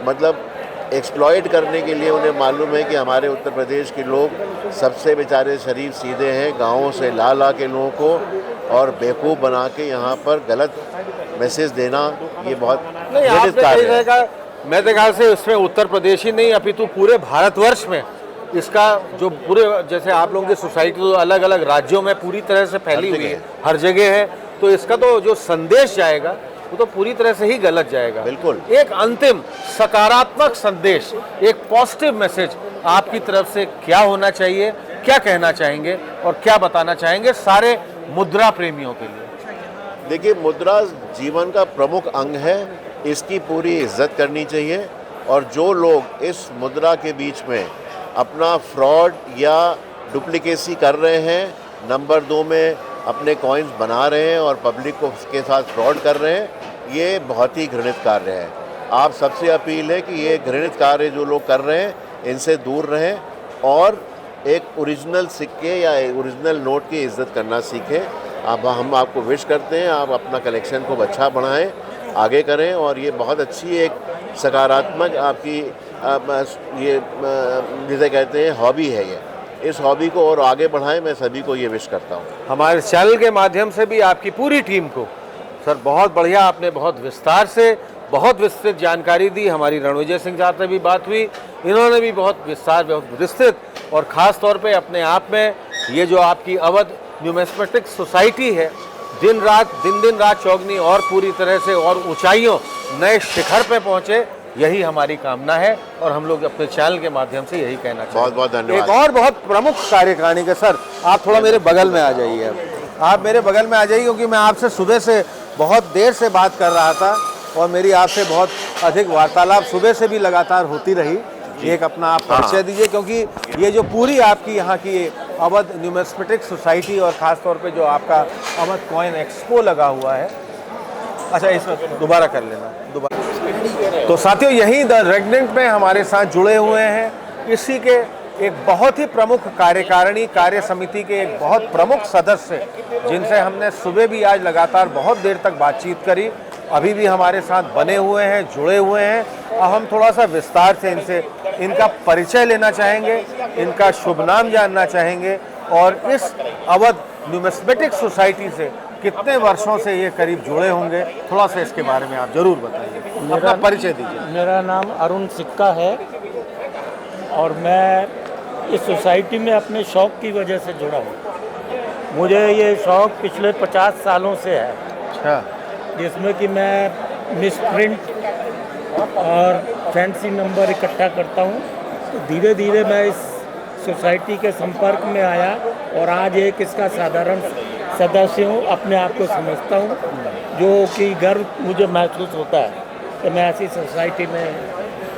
मतलब एक्सप्लॉइट करने के लिए उन्हें मालूम है कि हमारे उत्तर प्रदेश के लोग सबसे बेचारे शरीफ सीधे हैं, गाँवों से ला के लोगों को और बेवकूफ़ बना के यहाँ पर गलत मैसेज देना, ये बहुत घृणित कार्य है। मैं तो ख्याल से इसमें उत्तर प्रदेश ही नहीं अपितु पूरे भारतवर्ष में इसका जो पूरे, जैसे आप लोगों की सोसाइटी तो अलग अलग राज्यों में पूरी तरह से फैली हुई है, हर जगह है, तो इसका तो जो संदेश जाएगा वो तो पूरी तरह से ही गलत जाएगा। बिल्कुल। एक अंतिम सकारात्मक संदेश, एक पॉजिटिव मैसेज आपकी तरफ से क्या होना चाहिए, क्या कहना चाहेंगे और क्या बताना चाहेंगे सारे मुद्रा प्रेमियों के लिए? देखिए, मुद्रा जीवन का प्रमुख अंग है, इसकी पूरी इज्जत करनी चाहिए। और जो लोग इस मुद्रा के बीच में अपना फ्रॉड या डुप्लीकेसी कर रहे हैं, नंबर 2 में अपने कॉइन्स बना रहे हैं और पब्लिक को उसके साथ फ्रॉड कर रहे हैं, ये बहुत ही घृणित कार्य है। आप सबसे अपील है कि ये घृणित कार्य जो लोग कर रहे हैं इनसे दूर रहें और एक ओरिजिनल सिक्के या ओरिजिनल नोट की इज्जत करना सीखें। हम आपको विश करते हैं, आप अपना कलेक्शन को अच्छा बढ़ाएं, आगे करें, और ये बहुत अच्छी एक सकारात्मक आपकी ये जिसे कहते हैं हॉबी है। ये इस हॉबी को और आगे बढ़ाएं, मैं सभी को ये विश करता हूँ। हमारे चैनल के माध्यम से भी आपकी पूरी टीम को सर बहुत बढ़िया, आपने बहुत विस्तार से बहुत विस्तृत जानकारी दी। हमारी रणविजय सिंह साहब से भी बात हुई, इन्होंने भी बहुत विस्तार बहुत विस्तृत और ख़ास तौर पे अपने आप में ये जो आपकी अवध न्यूमिस्मेटिक सोसाइटी है दिन दिन रात चौगनी और पूरी तरह से और ऊंचाइयों नए शिखर पे पहुंचे, यही हमारी कामना है और हम लोग अपने चैनल के माध्यम से यही कहना चाहते हैं। बहुत बहुत धन्यवाद। एक और बहुत प्रमुख कार्यकारिणी के सर, आप थोड़ा मेरे बगल में आ जाइए। आप मेरे बगल में आ जाइए क्योंकि मैं आपसे सुबह से बहुत देर से बात कर रहा था और मेरी आपसे बहुत अधिक वार्तालाप सुबह से भी लगातार होती रही। एक अपना आप परिचय दीजिए, क्योंकि ये जो पूरी आपकी यहाँ की अवध न्यूमिस्मेटिक सोसाइटी और ख़ास तौर पे जो आपका अवध कॉइन एक्सपो लगा हुआ है, अच्छा इसमें दोबारा कर लेना दोबारा। तो साथियों, यहीं द रेगनेंट में हमारे साथ जुड़े हुए हैं इसी के एक बहुत ही प्रमुख कार्यकारिणी कार्य समिति के एक बहुत प्रमुख सदस्य, जिनसे हमने सुबह भी आज लगातार बहुत देर तक बातचीत करी, अभी भी हमारे साथ बने हुए हैं, जुड़े हुए हैं। अब हम थोड़ा सा विस्तार से इनसे इनका परिचय लेना चाहेंगे, इनका शुभ नाम जानना चाहेंगे और इस अवध न्यूमिस्मेटिक सोसाइटी से कितने वर्षों से ये करीब जुड़े होंगे, थोड़ा सा इसके बारे में आप जरूर बताइए। अपना परिचय दीजिए। मेरा नाम अरुण सिक्का है और मैं इस सोसाइटी में अपने शौक़ की वजह से जुड़ा हूँ। मुझे ये शौक़ पिछले 50 सालों से है। अच्छा। जिसमें कि मैं मिस प्रिंट और फैंसी नंबर इकट्ठा करता हूँ। तो धीरे धीरे मैं इस सोसाइटी के संपर्क में आया और आज एक इसका साधारण सदस्य हूँ, अपने आप को समझता हूँ, जो कि गर्व मुझे महसूस होता है कि मैं ऐसी सोसाइटी में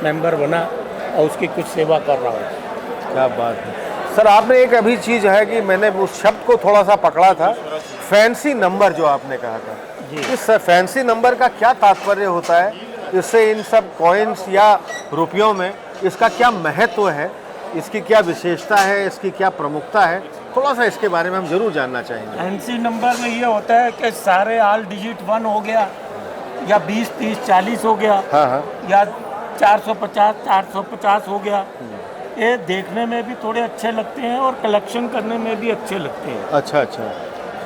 मेंबर बना और उसकी कुछ सेवा कर रहा हूँ। क्या बात है सर। आपने एक अभी चीज़ है कि मैंने उस शब्द को थोड़ा सा पकड़ा था, फैंसी नंबर जो आपने कहा था, इस फैंसी नंबर का क्या तात्पर्य होता है? इससे इन सब कॉइन्स या रुपयों में इसका क्या महत्व है, इसकी क्या विशेषता है, इसकी क्या प्रमुखता है, थोड़ा सा इसके बारे में हम जरूर जानना चाहेंगे। फैंसी नंबर में ये होता है कि सारे ऑल डिजिट 1 हो गया या 20, 30, 40 हो गया, हाँ, या 450, 450 हो गया। ये देखने में भी थोड़े अच्छे लगते हैं और कलेक्शन करने में भी अच्छे लगते हैं। अच्छा अच्छा।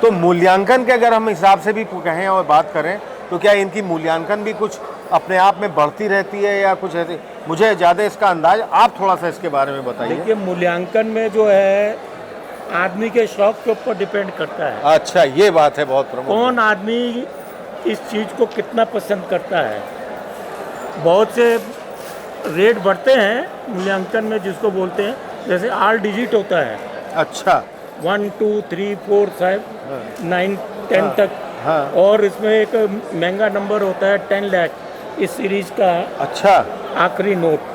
तो मूल्यांकन के अगर हम हिसाब से भी कहें और बात करें तो क्या इनकी मूल्यांकन भी कुछ अपने आप में बढ़ती रहती है या कुछ ऐसे? मुझे ज़्यादा इसका अंदाज, आप थोड़ा सा इसके बारे में बताइए। देखिए, मूल्यांकन में जो है आदमी के शौक के ऊपर डिपेंड करता है। अच्छा, ये बात है बहुत प्रमुख। कौन आदमी इस चीज़ को कितना पसंद करता है। बहुत से रेट बढ़ते हैं मूल्यांकन में, जिसको बोलते हैं, जैसे ऑल डिजिट होता है। अच्छा। 1, 2, 3, 4, 5, 9, 10 तक। हाँ। और इसमें एक महंगा नंबर होता है 10 लाख, इस सीरीज का। अच्छा। आखिरी नोट,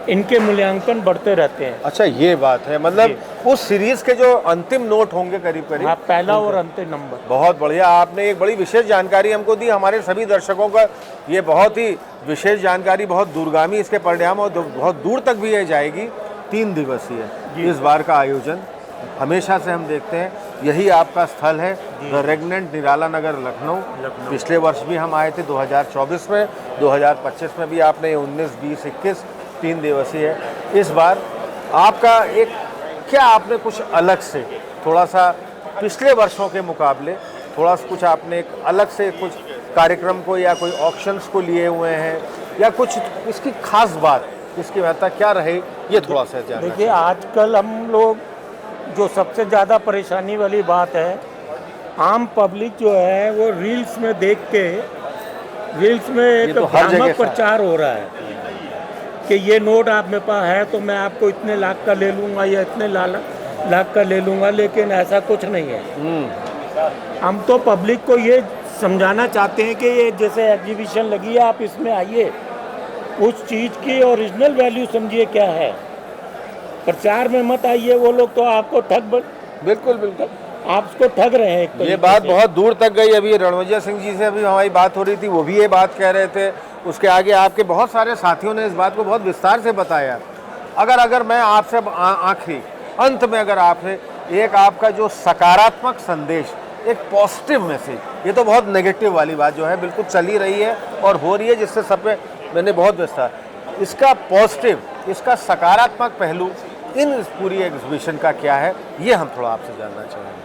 इनके मूल्यांकन बढ़ते रहते हैं। अच्छा, ये बात है, मतलब उस सीरीज के जो अंतिम नोट होंगे करीब करीब। हाँ, पहला और अंतिम नंबर। बहुत बढ़िया, आपने एक बड़ी विशेष जानकारी हमको दी। हमारे सभी दर्शकों का ये बहुत ही विशेष जानकारी, बहुत दूरगामी इसके परिणाम और बहुत दूर तक भी ये जाएगी। 3 दिवसीय इस बार का आयोजन हमेशा से हम देखते हैं, यही आपका स्थल है द रेगनेंट, निराला नगर, लखनऊ। पिछले वर्ष भी हम आए थे 2024 में, 2025 में भी आपने 19, 20, 21 3 दिवसीय है। इस बार आपका एक क्या आपने कुछ अलग से थोड़ा सा पिछले वर्षों के मुकाबले थोड़ा सा कुछ आपने एक अलग से कुछ कार्यक्रम को या कोई ऑक्शंस को लिए हुए हैं या कुछ इसकी खास बात, इसकी महत्ता क्या रहे, ये थोड़ा सा जानना। देखिए, आजकल हम लोग जो सबसे ज़्यादा परेशानी वाली बात है, आम पब्लिक जो है वो रील्स में देख के, रील्स में एक भ्रामक प्रचार हो रहा है कि ये नोट आप मेरे पास है तो मैं आपको इतने लाख का ले लूँगा या इतने लाख का ले लूँगा, लेकिन ऐसा कुछ नहीं है। हम तो पब्लिक को ये समझाना चाहते हैं कि ये जैसे एग्जीबिशन लगी है, आप इसमें आइए, उस चीज़ की ओरिजिनल वैल्यू समझिए क्या है। प्रचार में मत आइए, वो लोग तो आपको बिल्कुल आपको ठग रहे हैं। ये बात बहुत दूर तक गई। अभी रणविजय सिंह जी से अभी हमारी बात हो रही थी, वो भी ये बात कह रहे थे। उसके आगे आपके बहुत सारे साथियों ने इस बात को बहुत विस्तार से बताया। अगर मैं आपसे आखिरी अंत में अगर आपसे एक आपका जो सकारात्मक संदेश, एक पॉजिटिव मैसेज, ये तो बहुत नेगेटिव वाली बात जो है बिल्कुल चली रही है और हो रही है, जिससे सब पे मैंने बहुत विस्तार, इसका पॉजिटिव, इसका सकारात्मक पहलू इन पूरी एग्जीबिशन का क्या है, ये हम थोड़ा आपसे जानना चाहेंगे।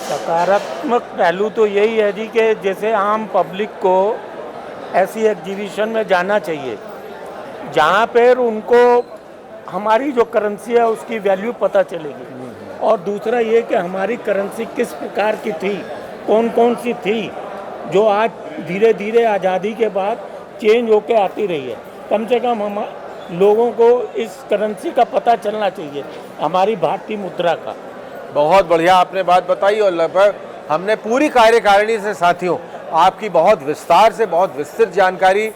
सकारात्मक पहलू तो यही है जी कि जैसे आम पब्लिक को ऐसी एग्जीबिशन में जाना चाहिए जहाँ पर उनको हमारी जो करेंसी है उसकी वैल्यू पता चलेगी, और दूसरा ये कि हमारी करेंसी किस प्रकार की थी, कौन कौन सी थी, जो आज धीरे धीरे आज़ादी के बाद चेंज होके आती रही है। कम से कम हम लोगों को इस करेंसी का पता चलना चाहिए, हमारी भारतीय मुद्रा का। बहुत बढ़िया आपने बात बताई, और लगभग हमने पूरी कार्यकारिणी से साथियों आपकी बहुत विस्तार से, बहुत विस्तृत जानकारी,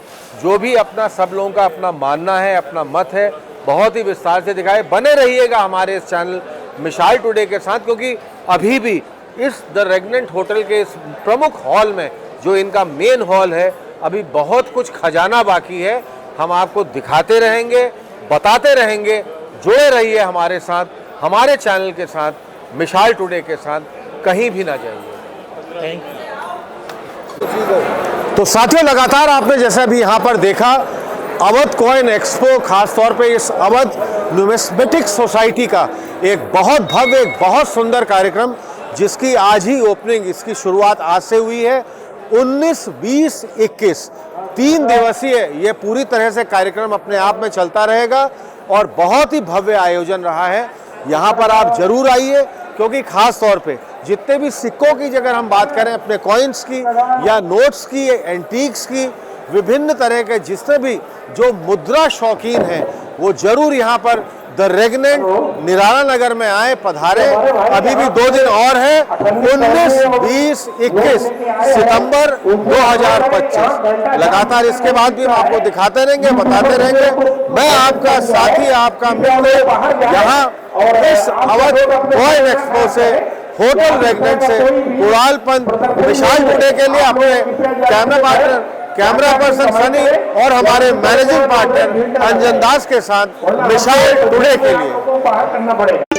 जो भी अपना सब लोगों का अपना मानना है, अपना मत है, बहुत ही विस्तार से दिखाए। बने रहिएगा हमारे इस चैनल मिसाइल टुडे के साथ, क्योंकि अभी भी इस द रेगनेंट होटल के इस प्रमुख हॉल में, जो इनका मेन हॉल है, अभी बहुत कुछ खजाना बाकी है। हम आपको दिखाते रहेंगे, बताते रहेंगे। जुड़े रहिए हमारे साथ, हमारे चैनल के साथ, मिसाइल टुडे के साथ, कहीं भी ना जाइए। Thank you. तो साथियों, लगातार आपने जैसा भी यहाँ पर देखा, अवध कॉइन एक्सपो, खास तौर पे इस अवध न्यूमिस्मेटिक सोसाइटी का एक बहुत भव्य, एक बहुत सुंदर कार्यक्रम, जिसकी आज ही ओपनिंग, इसकी शुरुआत आज से हुई है। 19, 20, 21 3 दिवसीय ये पूरी तरह से कार्यक्रम अपने आप में चलता रहेगा, और बहुत ही भव्य आयोजन रहा है। यहाँ पर आप जरूर आइए, क्योंकि खास तौर पे जितने भी सिक्कों की अगर हम बात करें, अपने कॉइन्स की या नोट्स की, एंटीक्स की, विभिन्न तरह के जितने भी जो मुद्रा शौकीन हैं, वो जरूर यहाँ पर द रेगनेंट निराला नगर में आए, पधारे। अभी भी 2 दिन और है, 19, 20, 21 सितंबर 2025। लगातार इसके बाद भी हम आपको दिखाते रहेंगे, बताते रहेंगे। मैं आपका साथी, आपका मित्र, यहाँ इस अवध कॉइन एक्सपो से, होटल रेगनेंट से कुणाल पंत, मिसाइल टुडे के लिए अपने कैमरा पर्सन सनी और हमारे मैनेजिंग पार्टनर अंजन दास के साथ मिसाइल टुडे के लिए।